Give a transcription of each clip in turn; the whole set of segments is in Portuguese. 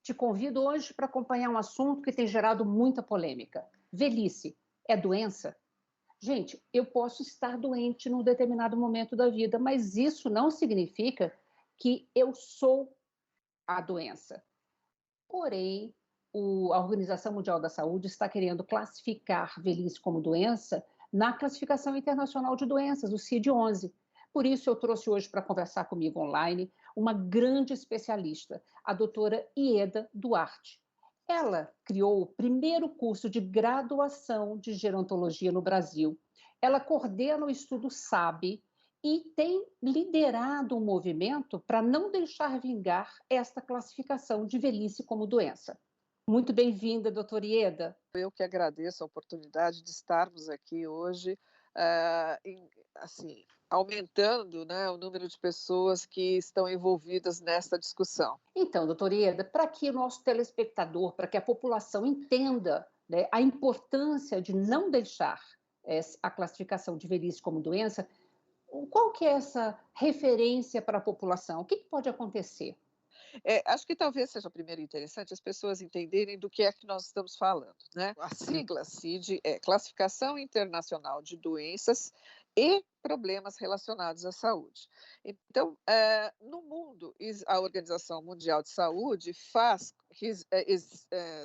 Te convido hoje para acompanhar um assunto que tem gerado muita polêmica. Velhice é doença? Gente, eu posso estar doente num determinado momento da vida, mas isso não significa que eu sou a doença. Porém, a Organização Mundial da Saúde está querendo classificar velhice como doença na Classificação Internacional de Doenças, o CID-11. Por isso, eu trouxe hoje para conversar comigo online uma grande especialista, a doutora Ieda Duarte. Ela criou o primeiro curso de graduação de gerontologia no Brasil. Ela coordena o estudo SABE e tem liderado um movimento para não deixar vingar esta classificação de velhice como doença. Muito bem-vinda, doutora Ieda. Eu que agradeço a oportunidade de estarmos aqui hoje, assim, aumentando, né, o número de pessoas que estão envolvidas nesta discussão. Então, doutora Ieda, para que o nosso telespectador, para que a população entenda, né, a importância de não deixar a classificação de velhice como doença, qual que é essa referência para a população? O que pode acontecer? Acho que talvez seja primeiro interessante as pessoas entenderem do que é que nós estamos falando, né. A sigla CID é Classificação Internacional de Doenças e Problemas Relacionados à Saúde. Então, no mundo, a Organização Mundial de Saúde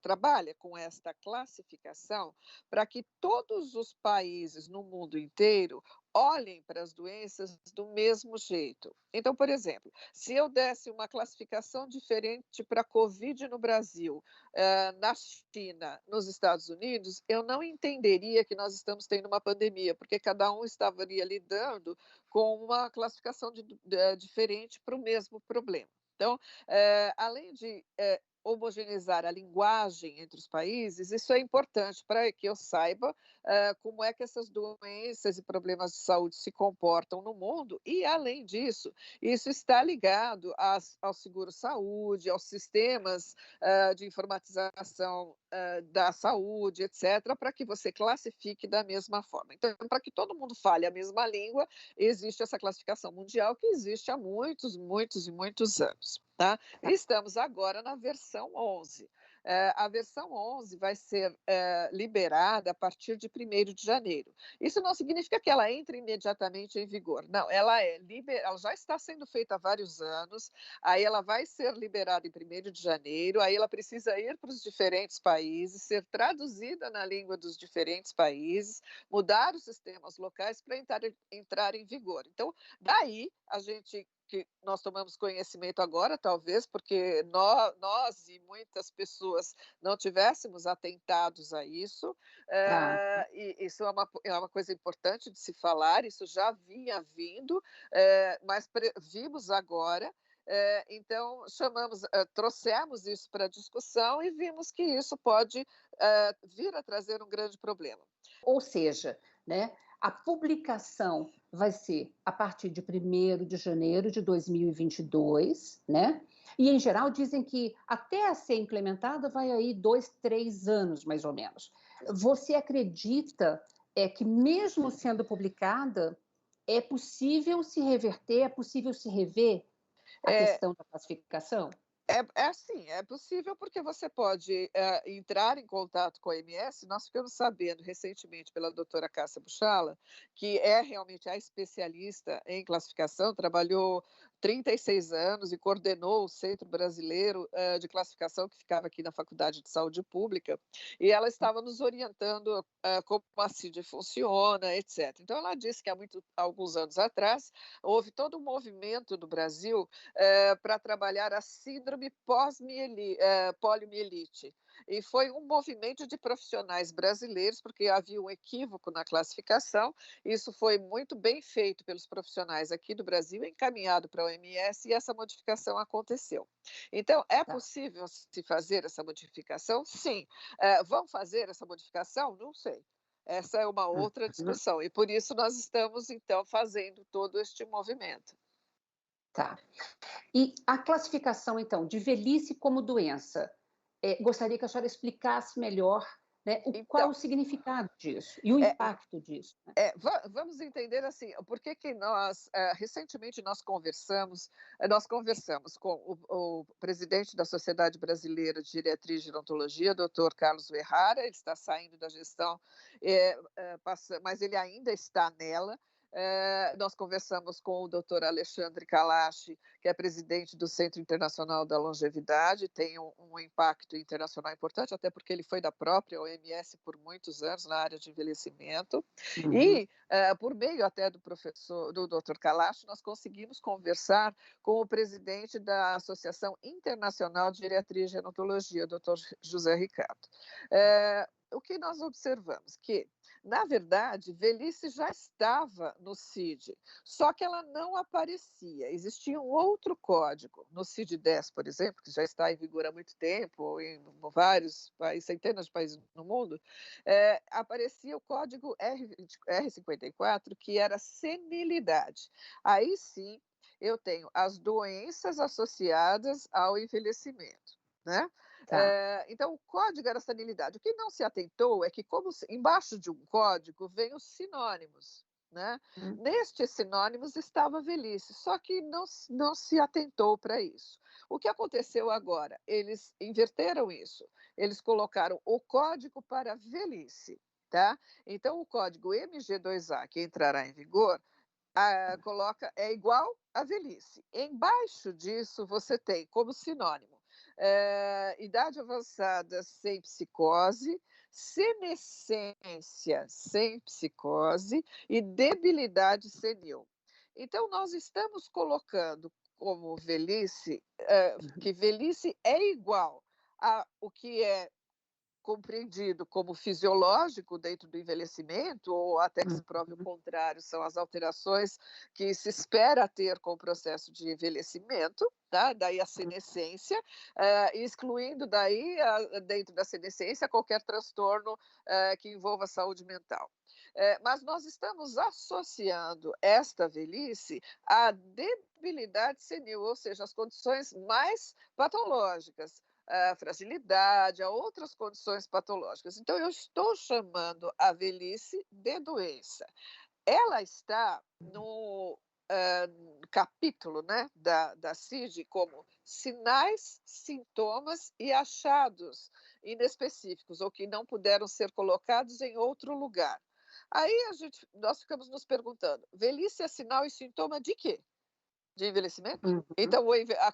trabalha com esta classificação para que todos os países no mundo inteiro olhem para as doenças do mesmo jeito. Então, por exemplo, se eu desse uma classificação diferente para a Covid no Brasil, na China, nos Estados Unidos, eu não entenderia que nós estamos tendo uma pandemia, porque cada um estaria lidando com uma classificação diferente para o mesmo problema. Então, além de homogeneizar a linguagem entre os países, isso é importante para que eu saiba como é que essas doenças e problemas de saúde se comportam no mundo e, além disso, isso está ligado ao seguro-saúde, aos sistemas de informatização da saúde, etc., para que você classifique da mesma forma. Então, para que todo mundo fale a mesma língua, existe essa classificação mundial que existe há muitos, muitos e muitos anos. Tá? Estamos agora na versão 11. A versão 11 vai ser liberada a partir de 1º de janeiro. Isso não significa que ela entre imediatamente em vigor. Não, ela já está sendo feita há vários anos, aí ela vai ser liberada em 1º de janeiro, aí ela precisa ir para os diferentes países, ser traduzida na língua dos diferentes países, mudar os sistemas locais para entrar em vigor. Então, daí a gente que nós tomamos conhecimento agora, talvez, porque nós e muitas pessoas não tivéssemos atentados a isso, Tá. e isso é uma coisa importante de se falar, isso já vinha vindo, mas vimos agora, então trouxemos isso para a discussão e vimos que isso pode vir a trazer um grande problema. Ou seja, né, a publicação vai ser a partir de 1º de janeiro de 2022, né? E, em geral, dizem que até ser implementada vai aí 2, 3 anos, mais ou menos. Você acredita que, mesmo sendo publicada, é possível se reverter, é possível se rever a É, questão da classificação? É assim, é possível porque você pode entrar em contato com a OMS. Nós ficamos sabendo recentemente pela doutora Cássia Buchala, que é realmente a especialista em classificação, trabalhou 36 anos e coordenou o Centro Brasileiro de Classificação, que ficava aqui na Faculdade de Saúde Pública, e ela estava nos orientando como a CID funciona, etc. Então, ela disse que há alguns anos atrás houve todo um movimento no Brasil para trabalhar a síndrome poliomielite. E foi um movimento de profissionais brasileiros, porque havia um equívoco na classificação. Isso foi muito bem feito pelos profissionais aqui do Brasil, encaminhado para a OMS, e essa modificação aconteceu. Então, é Tá. possível se fazer essa modificação? Sim. Vão fazer essa modificação? Não sei. Essa é uma outra Uhum. discussão, e por isso nós estamos, então, fazendo todo este movimento. Tá. E a classificação, então, de velhice como doença, gostaria que a senhora explicasse melhor, né? Qual Então, o significado disso e o é, impacto disso, né? vamos entender assim, por que que nós, recentemente nós conversamos com o presidente da Sociedade Brasileira de Geriatria e Gerontologia, doutor Carlos Verrara. Ele está saindo da gestão, mas ele ainda está nela. Nós conversamos com o doutor Alexandre Kalash, que é presidente do Centro Internacional da Longevidade, tem um impacto internacional importante, até porque ele foi da própria OMS por muitos anos na área de envelhecimento. Uhum. E, por meio até do Dr. Kalash, nós conseguimos conversar com o presidente da Associação Internacional de Geriatria e Gerontologia, Dr. José Ricardo. O que nós observamos? Que, na verdade, velhice já estava no CID, só que ela não aparecia. Existia um outro código no CID-10, por exemplo, que já está em vigor há muito tempo, em vários países, centenas de países no mundo. Aparecia o código R54, que era senilidade. Aí sim, eu tenho as doenças associadas ao envelhecimento, né? Tá. Então, o código era senilidade. O que não se atentou é que, como embaixo de um código, vem os sinônimos, né? Hum. Nestes sinônimos estava velhice, só que não se atentou para isso. O que aconteceu agora? Eles inverteram isso. Eles colocaram o código para velhice, tá? Então, o código MG2A, que entrará em vigor, coloca é igual a velhice. Embaixo disso, você tem como sinônimo idade avançada sem psicose, senescência sem psicose e debilidade senil. Então, nós estamos colocando como velhice, Uhum. que velhice é igual a o que é compreendido como fisiológico dentro do envelhecimento, ou até que se prove o Uhum. contrário, são as alterações que se espera ter com o processo de envelhecimento, tá? Daí a senescência, excluindo daí, dentro da senescência, qualquer transtorno que envolva a saúde mental. Mas nós estamos associando esta velhice à debilidade senil, ou seja, as condições mais patológicas, a fragilidade, a outras condições patológicas. Então, eu estou chamando a velhice de doença. Ela está no capítulo, né, da CID como sinais, sintomas e achados inespecíficos ou que não puderam ser colocados em outro lugar. Aí nós ficamos nos perguntando: velhice é sinal e sintoma de quê? De envelhecimento? Uhum. Então,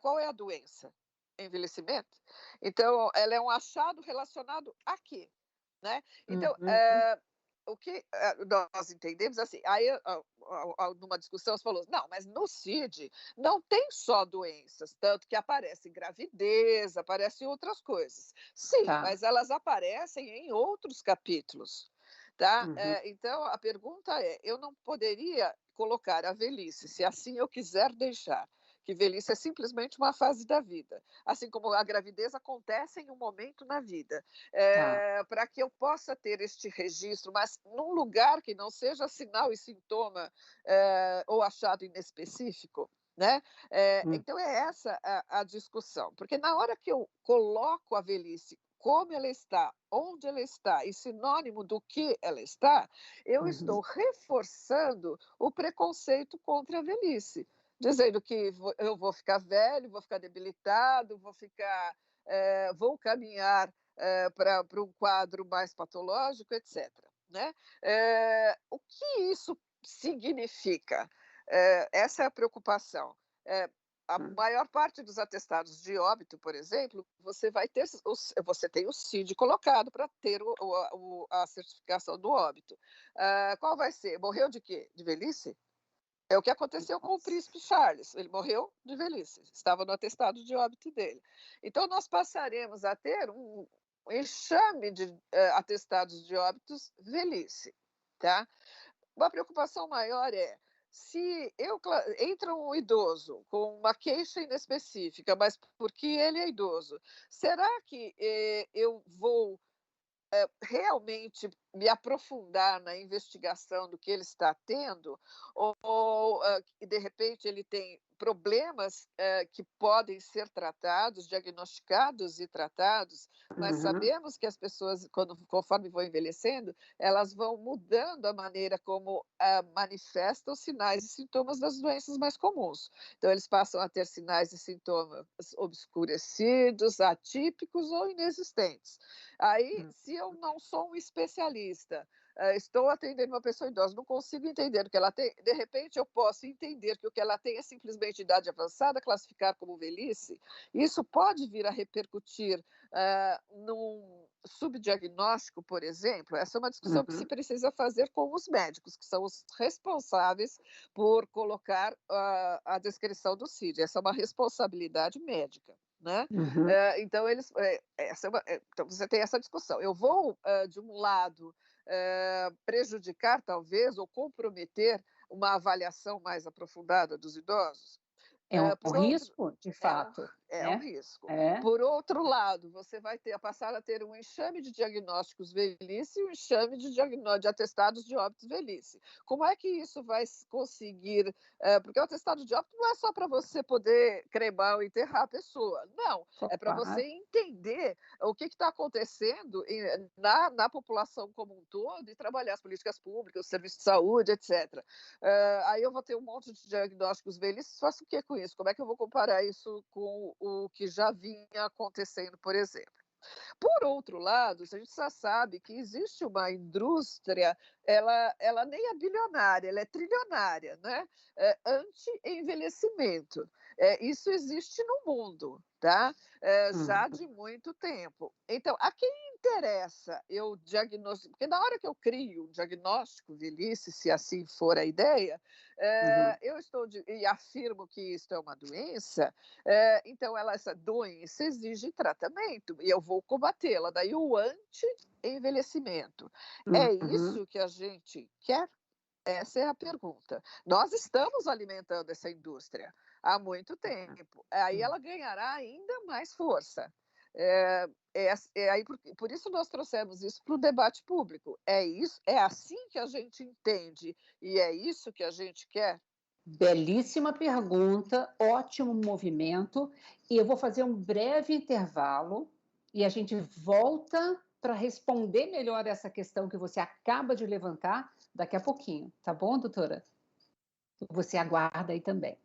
qual é a doença? Envelhecimento? Então, ela é um achado relacionado a quê? Né? Então, Uhum. o que nós entendemos assim, aí numa discussão você falou, não, mas no CID não tem só doenças, tanto que aparece gravidez, aparecem outras coisas. Sim, Tá. mas elas aparecem em outros capítulos, tá? Uhum. Então, a pergunta é, eu não poderia colocar a velhice, se assim eu quiser deixar, que velhice é simplesmente uma fase da vida, assim como a gravidez acontece em um momento na vida, Tá. para que eu possa ter este registro, mas num lugar que não seja sinal e sintoma ou achado inespecífico, né? Hum. Então é essa a discussão, porque na hora que eu coloco a velhice como ela está, onde ela está e sinônimo do que ela está, eu estou Uhum. reforçando o preconceito contra a velhice, dizendo que eu vou ficar velho, vou ficar debilitado, vou caminhar para um quadro mais patológico, etc. Né? O que isso significa? Essa é a preocupação. É, a Hum. maior parte dos atestados de óbito, por exemplo, você tem o CID colocado para ter a certificação do óbito. Qual vai ser? Morreu de quê? De velhice? É o que aconteceu com o Nossa. príncipe Charles. Ele morreu de velhice, estava no atestado de óbito dele. Então, nós passaremos a ter um enxame de atestados de óbitos velhice. Tá? Uma preocupação maior é se entra um idoso com uma queixa inespecífica, mas porque ele é idoso, será que eu vou realmente me aprofundar na investigação do que ele está tendo, ou que de repente ele tem problemas que podem ser tratados, diagnosticados e tratados, mas Uhum. sabemos que as pessoas, conforme vão envelhecendo, elas vão mudando a maneira como manifestam os sinais e sintomas das doenças mais comuns. Então, eles passam a ter sinais e sintomas obscurecidos, atípicos ou inexistentes. Aí, se eu não sou um especialista, estou atendendo uma pessoa idosa, não consigo entender o que ela tem, de repente eu posso entender que o que ela tem é simplesmente idade avançada, classificar como velhice. Isso pode vir a repercutir num subdiagnóstico, por exemplo. Essa é uma discussão que se Uhum. precisa fazer com os médicos, que são os responsáveis por colocar a descrição do CID. Essa é uma responsabilidade médica. Né? Uhum. Então, então, você tem essa discussão. Eu vou, de um lado, prejudicar, talvez, ou comprometer uma avaliação mais aprofundada dos idosos? É um Por outro, risco, de é um, fato, é um né? risco. É. Por outro lado, você vai passar a ter um enxame de diagnósticos velhice e um enxame de atestados de óbitos velhice. Como é que isso vai conseguir? Porque o atestado de óbito não é só para você poder cremar ou enterrar a pessoa. Não, é para você Claro. entender o que está acontecendo na população como um todo e trabalhar as políticas públicas, o serviço de saúde, etc. Aí eu vou ter um monte de diagnósticos velhices, faço o que com isso? Como é que eu vou comparar isso com o que já vinha acontecendo, por exemplo? Por outro lado, a gente já sabe que existe uma indústria, ela nem é bilionária, ela é trilionária, né? Anti-envelhecimento. Isso existe no mundo, tá? Já Uhum. de muito tempo. Então, a quem interessa eu diagnosticar? Porque na hora que eu crio um diagnóstico velhice, se assim for a ideia, Uhum. eu e afirmo que isto é uma doença, então essa doença exige tratamento e eu vou combatê-la. Daí o anti-envelhecimento. É Uhum. isso que a gente quer? Essa é a pergunta. Nós estamos alimentando essa indústria há muito tempo. Aí Uhum. ela ganhará ainda mais força. Aí por isso nós trouxemos isso para o debate público. É isso, é assim que a gente entende e é isso que a gente quer? Belíssima pergunta, ótimo movimento. E eu vou fazer um breve intervalo e a gente volta para responder melhor essa questão que você acaba de levantar daqui a pouquinho, tá bom, doutora? Você aguarda aí também.